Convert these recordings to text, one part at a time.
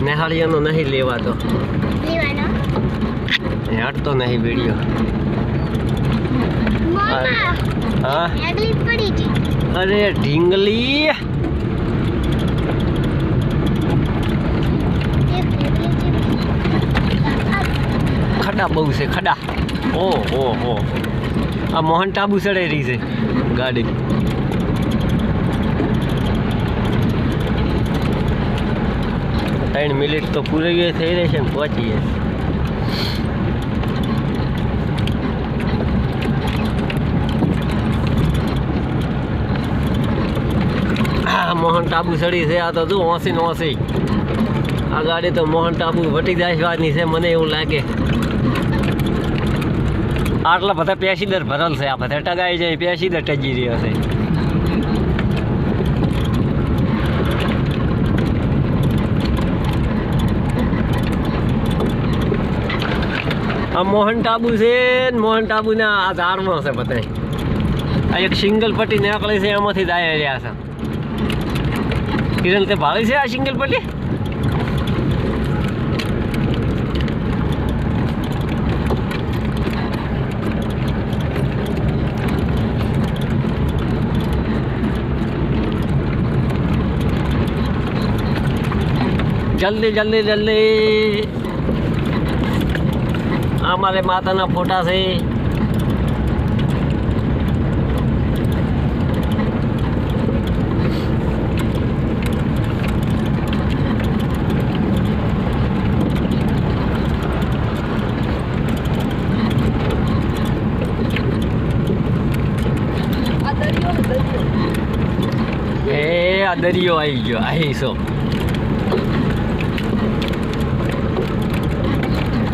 નેહાળીયાનો નહીં લેવાતો, હટતો નહીં વિડીયો. હા અરે ઢીંગલી ખડા બહુ છે ખડા. ઓહો હો આ મોહન ટાબુ ચડાઈ રહી છે ગાડી. ત્રણ મિનિટ તો પૂરી થઈ રહી છે ને પહોંચીએ. મોહન ટાબુ ચડી છે આ તો જો ઓસી ઓસી. આ ગાડી તો મોહન ટાબુ વટી જવાની છે મને એવું લાગે. આટલા બધા પેસેન્જર ભરેલ છે, આ બધા ટગાઈ જાય પેસેન્જર ટજી રહ્યો છે. આ મોહન ટાબુ છે ને મોહન ટાબુના આ ઝાડમાં છે બધા. આ એક સિંગલ પટ્ટી નીકળે છે એમાંથી જ આવી રહ્યા છે. કિરણ તે ભાવે છે આ સિંગલ પટ્ટી? જલ્દી જલ્દી જલ્દી. અમારે માતાના ફોટા છે. આ દરિયો આવી ગયો. અહીં છો.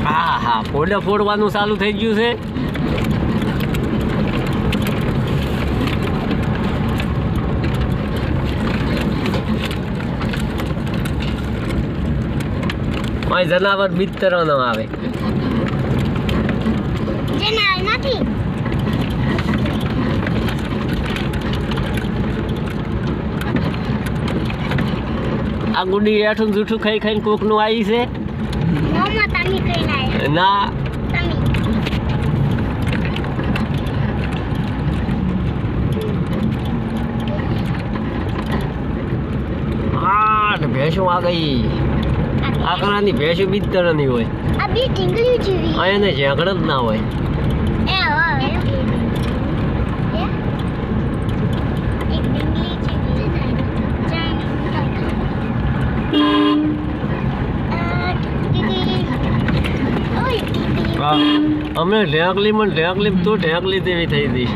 હા હા ફોડે ફોડવાનું ચાલુ થઈ ગયું છે. જનાવર બિસ્તરો ન આવે. આ ગુડી એઠું જૂઠું ખાઈ ખાઈને કોક નું આવી છે ના. ભેંસો આ ગઈ. આકડાની ભેંસો બિસ્તરાની હોય. આ એને ઝેંકડ જ ના હોય. અમે ઢેંકલી તો ઢેંકલી જેવી થઈ હતી.